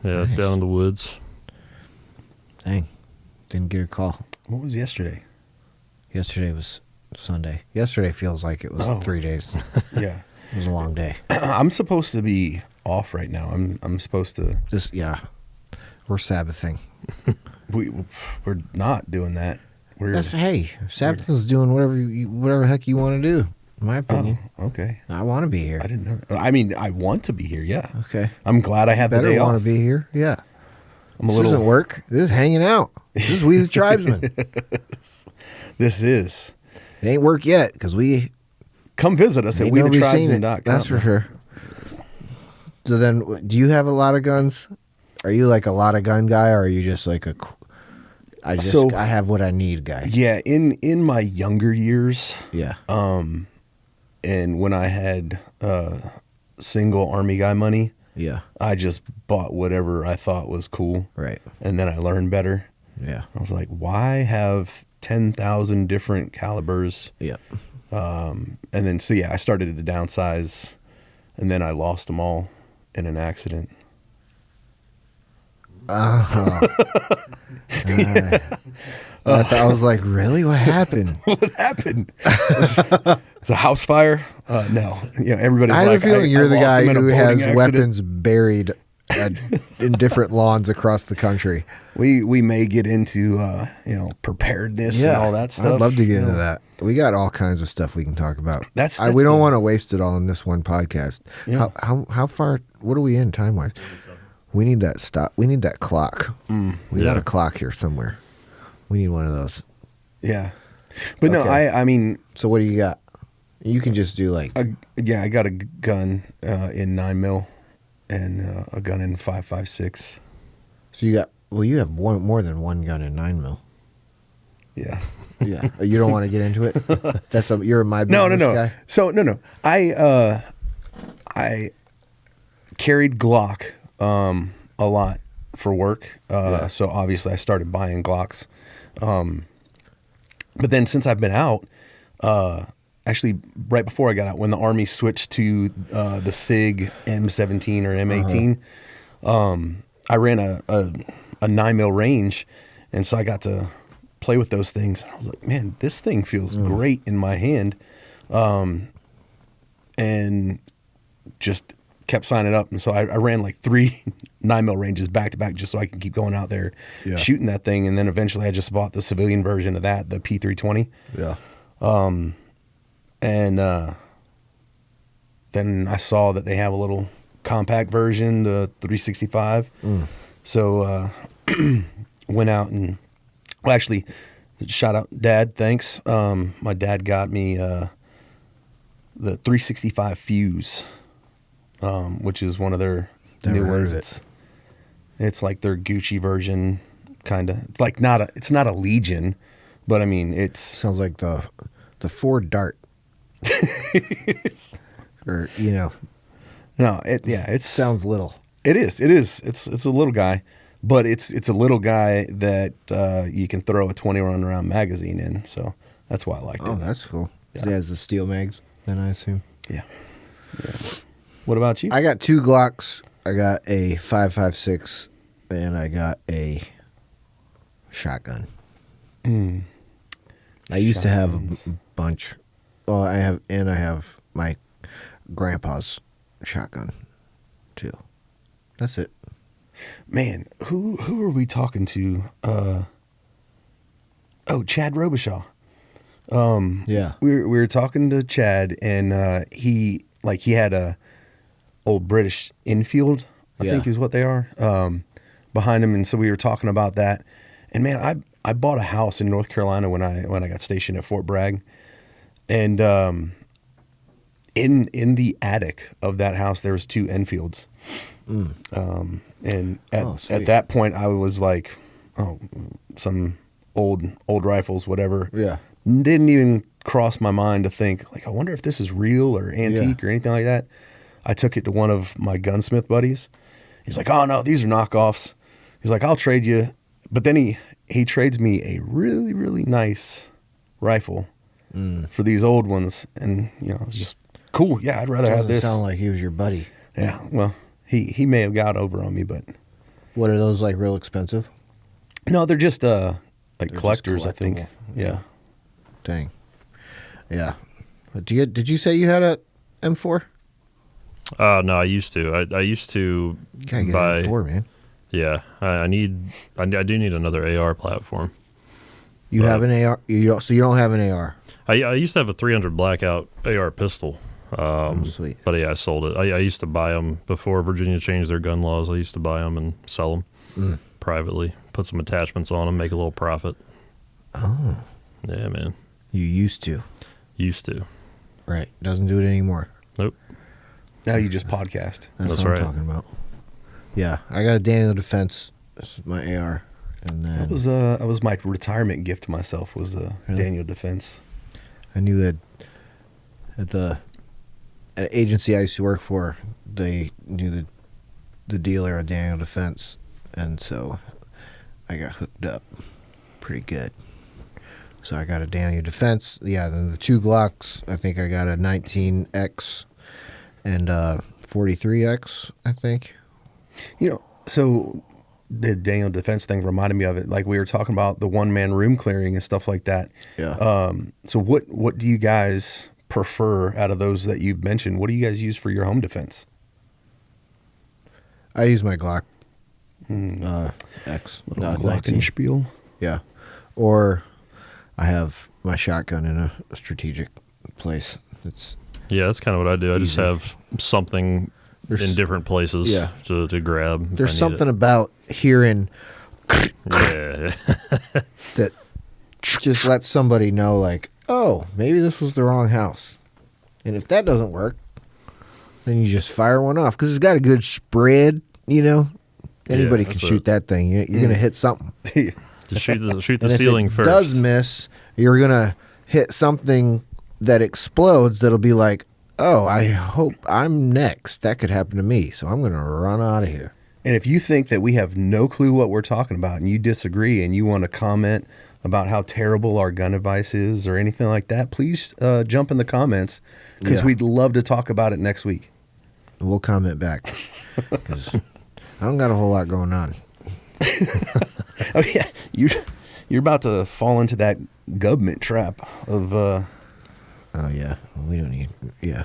Yeah, Nice. down in the woods. Dang, didn't get a call. What was yesterday? Yesterday was Sunday. Yesterday feels like it was Oh. 3 days. Yeah. It was a long day. I'm supposed to be off right now. I'm supposed to. Just we're Sabbathing. We're not doing that. We're. Hey, Sabbathing's doing whatever heck you want to do. In my opinion, Okay. I want to be here. I didn't know. I mean, I want to be here. Yeah. Okay, I'm glad I have the better day want off. to be here. Yeah, I'm a this little. isn't work. This is hanging out. This is We the Tribesmen. This is. It ain't work yet because we Come visit us at ain't nobody seen it. WeTheTribesmen.com. That's for sure. So then, do you have a lot of guns? Are you like a lot of gun guy, or are you just like I have what I need guy? Yeah, in my younger years, Yeah. And when I had single Army guy money, Yeah. I just bought whatever I thought was cool. Right. And then I learned better. Yeah. I was like, why have 10,000 different calibers? Yeah. And then, so yeah, I started to downsize, and then I lost them all in an accident. I was like, really? What happened? What happened? It's a house fire? No. You know, everybody's I have like, a feeling you're the lost guy him in a who boating has accident. weapons buried in different lawns across the country. We may get into, preparedness and all that stuff. I'd love to get you into know. that. We got all kinds of stuff we can talk about. That's we don't the- want to waste it all in this one podcast. Yeah. How far? What are we in time wise? We need that stop. We need that clock. We got a clock here somewhere. We need one of those. Yeah. But no, Okay. I mean, So what do you got? You can just do like I got a gun in 9mm and a gun in 5.56. so you got you have more than one gun in 9mm. Yeah. Yeah, you don't want to get into it. You're a my No, business guy. So no. I carried Glock a lot for work. So obviously I started buying Glocks. But then since I've been out, actually right before I got out, when the Army switched to the SIG M17 or M18, I ran a 9mm range, and so I got to play with those things. I was like, man, this thing feels great in my hand, and just kept signing up. And so I ran like 3 9mm ranges back to back just so I could keep going out there shooting that thing. And then eventually I just bought the civilian version of that, the P320. Yeah. And then I saw that they have a little compact version, the 365. So went out and, well, actually, shout out Dad, thanks. My dad got me the 365 Fuse, which is one of their Never new heard ones. of it. It's like their Gucci version, kind of. It's like it's not a Legion, but I mean it's Sounds like the Ford Dart. Or it sounds little. It is. It's a little guy, but it's a little guy that you can throw a 20 round magazine in. So that's why I liked it. Oh, that's cool. Yeah. It has the steel mags, then I assume. Yeah. What about you? I got 2 Glocks. I got a 5.56 and I got a shotgun. I used to have a bunch. Well, I have my grandpa's shotgun too. That's it. Man, who are we talking to? Chad Robichaud. Yeah. We were talking to Chad, and he had a old British Enfield, I think is what they are, behind him, and so we were talking about that. And man, I bought a house in North Carolina when I got stationed at Fort Bragg, and in the attic of that house there was 2 Enfields. And at that point I was like, some old rifles, whatever. Yeah. Didn't even cross my mind to think like, I wonder if this is real or antique or anything like that. I took it to one of my gunsmith buddies. He's like, oh no, these are knockoffs. He's like, I'll trade you. But then he trades me a really, really nice rifle for these old ones. And it's just cool. Yeah, I'd rather have Doesn't this. sound like he was your buddy. Yeah, well, he may have got over on me, but What are those, like, real expensive? no, they're just like just collectors, I think. collectible. Yeah. Dang. Yeah. But did you say you had a M4? No, I used to. I used to You gotta get buy. an M4, man. Yeah, I do need another AR platform. You have an AR? So you don't have an AR? I used to have a 300 Blackout AR pistol. Sweet. But yeah, I sold it. I used to buy them before Virginia changed their gun laws. I used to buy them and sell them privately, put some attachments on them, make a little profit. Oh. Yeah, man. You used to. Used to. Right. Doesn't do it anymore. Nope. Now you just podcast. That's That's what right. I'm talking about. Yeah. I got a Daniel Defense. This is my AR. And then That was my retirement gift to myself, was a Really? Daniel Defense. I knew that at the an agency I used to work for, they knew the dealer of Daniel Defense, and so I got hooked up pretty good. So I got a Daniel Defense, then the 2 Glocks. I think I got a 19X and 43X, I think. So the Daniel Defense thing reminded me of it. Like we were talking about the one-man room clearing and stuff like that. Yeah. So what do you guys prefer out of those that you've mentioned? What do you guys use for your home defense? I use my Glock X. Little Glockenspiel. Yeah. Or I have my shotgun in a strategic place. Yeah, that's kind of what I do. I just have something in different places to grab. There's something about hearing yeah. that just lets somebody know, like, oh, maybe this was the wrong house. And if that doesn't work, then you just fire one off because it's got a good spread, Anybody can shoot that thing. You're going to hit something. Just shoot the and ceiling if it first. Does miss, you're going to hit something that explodes that'll be like, oh, I hope I'm next. That could happen to me, so I'm going to run out of here. And if you think that we have no clue what we're talking about and you disagree and you want to comment about how terrible our gun advice is or anything like that, please jump in the comments because we'd love to talk about it next week. We'll comment back because I don't got a whole lot going on. Oh, yeah. You're about to fall into that government trap of... Oh, yeah. We don't need... Yeah.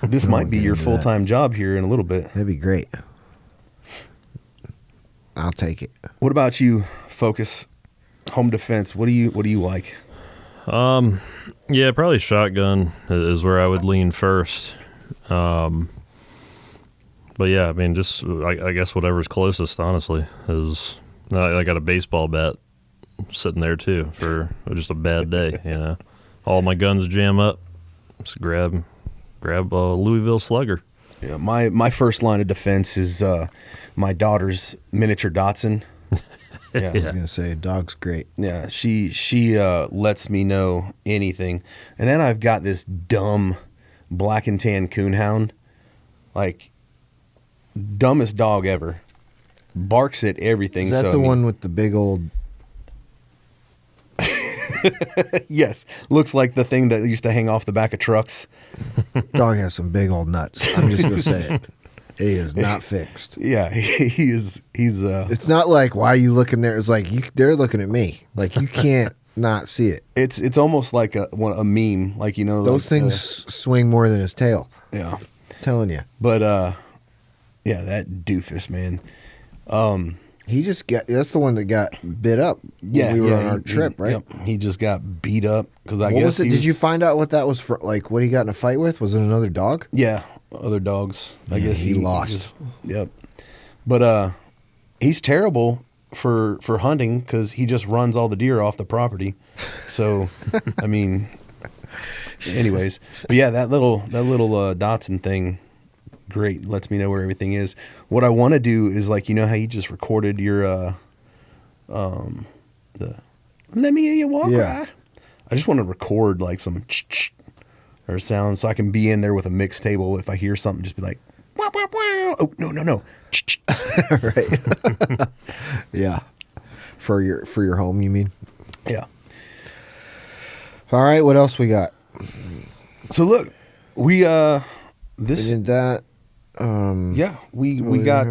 This might be your full-time job here in a little bit. That'd be great. I'll take it. What about you, Focus? Home defense. What do you like? Yeah, probably shotgun is where I would lean first. But yeah, I mean, just I guess whatever's closest, honestly, is I got a baseball bat sitting there too for just a bad day. All my guns jam up. Just grab a Louisville Slugger. Yeah, my first line of defense is my daughter's miniature Dotson. Yeah, I was gonna say dog's great. Yeah, she lets me know anything, and then I've got this dumb black and tan coonhound, like dumbest dog ever, barks at everything. Is that the one with the big old? Yes, looks like the thing that used to hang off the back of trucks. Dog has some big old nuts. I'm just gonna say it. He is not fixed. Yeah, he is. He's. It's not like, why are you looking there? It's like they're looking at me. Like you can't not see it. It's almost like a meme. Like those like, things swing more than his tail. Yeah, I'm telling you. But yeah, that doofus, man. He just that's the one that got bit up. When we were on our trip, right? Yep, he just got beat up because I what guess. Was it? Did you find out what that was for? Like what he got in a fight with? Was it another dog? Yeah. Other dogs. I guess he lost. Yep. But he's terrible for hunting because he just runs all the deer off the property. So, I mean, anyways. But yeah, that little Dotson thing, great. Lets me know where everything is. What I want to do is like, how you just recorded your the let me hear you walk. Yeah. I just want to record like some or sound so I can be in there with a mix table. If I hear something, just be like, wah, wah, wah. Oh, no. Right. Yeah. For your home, you mean? Yeah. All right. What else we got? So look, we We did that. Yeah, we got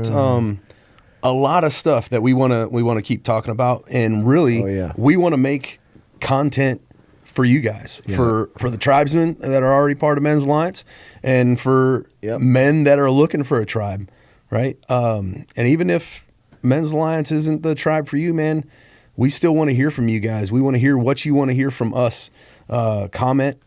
a lot of stuff that we want to keep talking about, and really, we want to make content for you guys, for the tribesmen that are already part of Men's Alliance, and for men that are looking for a tribe, right? And even if Men's Alliance isn't the tribe for you, man, we still want to hear from you guys. We want to hear what you want to hear from us. Comment.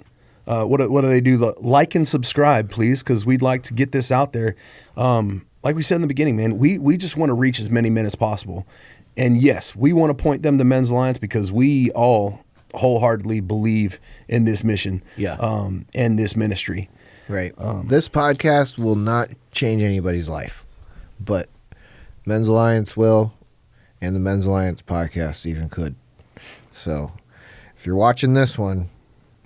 What do they do? Like and subscribe, please, because we'd like to get this out there. Like we said in the beginning, man, we just want to reach as many men as possible. And yes, we want to point them to Men's Alliance because we all wholeheartedly believe in this mission and this ministry. Right. This podcast will not change anybody's life, but Men's Alliance will, and the Men's Alliance podcast even could. So if you're watching this one,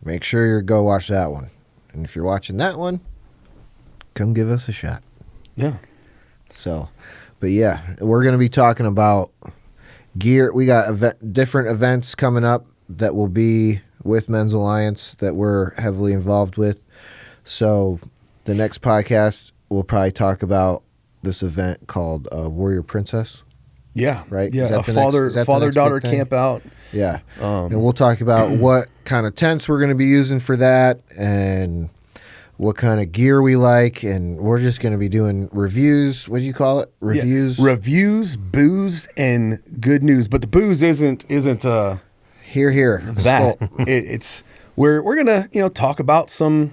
make sure you go watch that one. And if you're watching that one, come give us a shot. Yeah. So, but yeah, we're going to be talking about gear. We got different events coming up that will be with Men's Alliance that we're heavily involved with. So the next podcast, we'll probably talk about this event called Warrior Princess. Yeah. Right? Yeah. Is that A the next father-daughter big thing? camp out. Yeah. And we'll talk about what kind of tents we're going to be using for that and what kind of gear we like. And we're just going to be doing reviews. What do you call it? Reviews? Yeah. Reviews, booze, and good news. But the booze isn't Here. that. It's we're going to, talk about some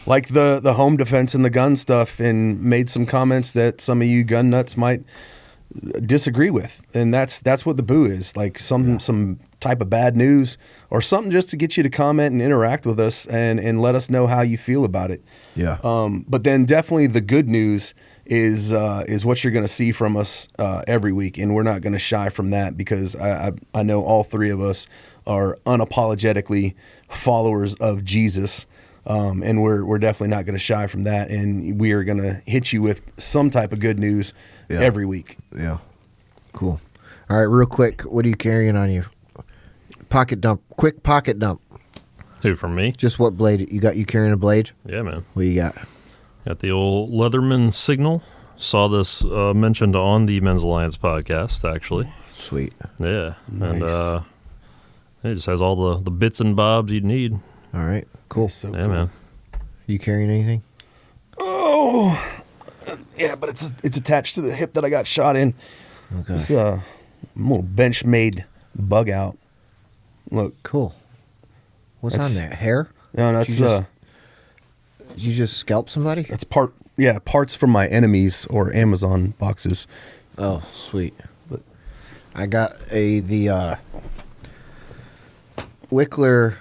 like the home defense and the gun stuff, and made some comments that some of you gun nuts might disagree with, and that's what the boo is, like some type of bad news or something just to get you to comment and interact with us and let us know how you feel about it. Yeah. But then definitely the good news is what you're going to see from us every week, and we're not going to shy from that because I know all three of us are unapologetically followers of Jesus. And we're definitely not going to shy from that, and we are going to hit you with some type of good news every week. Yeah. Cool. All right, real quick, what are you carrying on you? Pocket dump. Quick pocket dump. Who, from me? Just what blade? You carrying a blade? Yeah, man. What you got? Got the old Leatherman Signal. Saw this mentioned on the Men's Alliance podcast, actually. Sweet. Yeah. Nice. And it just has all the bits and bobs you'd need. All right, cool. So Yeah, cool. man. You carrying anything? Oh, yeah, but it's attached to the hip that I got shot in. Okay. It's a little bench-made bug out. Look, Cool. What's on That's- there? Hair? no, that's Did you just scalp somebody? that's parts from my enemies or Amazon boxes. Oh, sweet. I got the Winkler.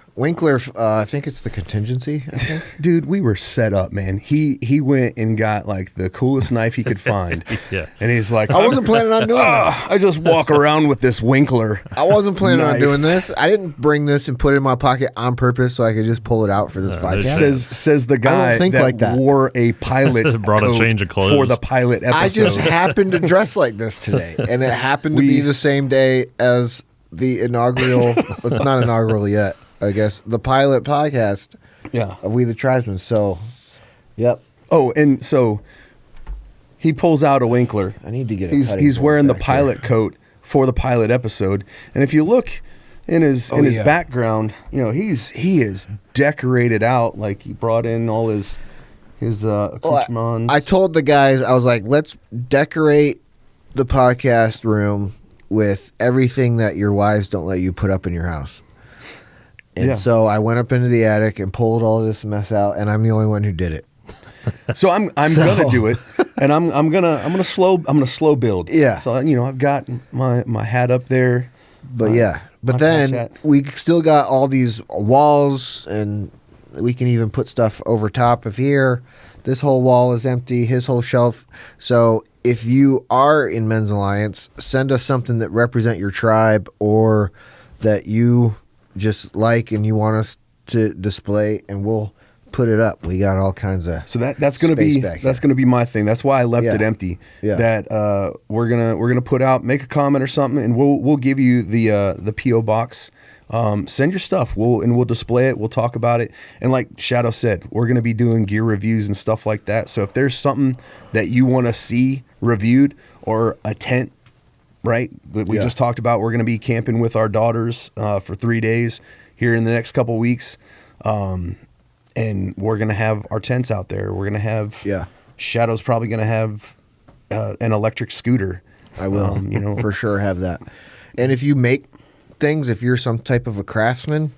I think it's the contingency. I think. Dude, we were set up, man. He went and got like the coolest knife he could find. Yeah. And he's like, I wasn't planning on doing that. I just walk around with this Winkler. I wasn't planning on knife. doing this. I didn't bring this and put it in my pocket on purpose so I could just pull it out for this podcast. Says the guy think that like that. wore a pilot Brought a coat change of clothes. for the pilot episode. I just happened to dress like this today, and it happened to be the same day as the inaugural. It's not inaugural yet, I guess. The pilot podcast yeah. of We the Tribesmen. So, yep. Oh, and so he pulls out a Winkler. I need to get. He's wearing the pilot coat for the pilot episode, and if you look in his background, he is decorated out, like he brought in all his accoutrements. I told the guys, I was like, let's decorate the podcast room with everything that your wives don't let you put up in your house. And Yeah. so I went up into the attic and pulled all this mess out, and I'm the only one who did it. So I'm gonna do it, and I'm gonna slow build. Yeah. So I've got my hat up there. But yeah, but my then patch hat. we still got all these walls, and we can even put stuff over top of here. This whole wall is empty, his whole shelf. So if you are in Men's Alliance, send us something that represent your tribe or that you just like and you want us to display, and we'll put it up. We got all kinds of So that's gonna space be back that's here. gonna be my thing. That's why I left Yeah. it empty. Yeah. That we're gonna put out, make a comment or something, and we'll give you the PO box. Send your stuff. We'll display it. We'll talk about it. And like Shadow said, we're gonna be doing gear reviews and stuff like that. So if there's something that you want to see reviewed, or a tent, right, that we Yeah. just talked about, we're gonna be camping with our daughters for 3 days here in the next couple weeks. And we're going to have our tents out there. We're going to have Shadow's probably going to have an electric scooter. I will, for sure have that. And if you make things, if you're some type of a craftsman,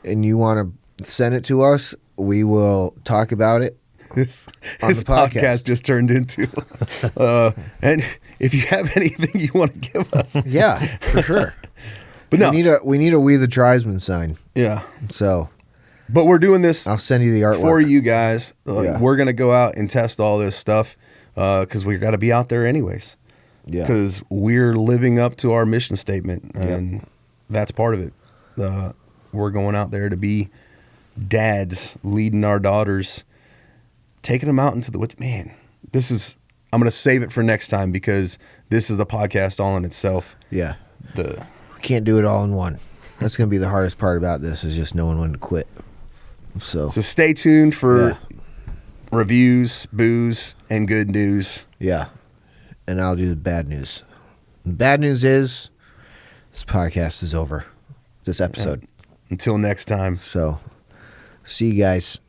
and you want to send it to us, we will talk about it. This On the podcast just turned into. And if you have anything you want to give us, Yeah, for sure. but no, we need a We the Tribesmen sign. yeah. So But we're doing this I'll send you the artwork for you guys. Yeah. We're going to go out and test all this stuff because we got to be out there anyways. Yeah, Because we're living up to our mission statement, and that's part of it. We're going out there to be dads, leading our daughters taking them out into the woods. Man, I'm going to save it for next time because this is a podcast all in itself. Yeah. We can't do it all in one. That's going to be the hardest part about this is just knowing when to quit. So stay tuned for reviews, booze, and good news. Yeah. And I'll do the bad news. The bad news is this podcast is over. This episode. Until next time. So, see you guys.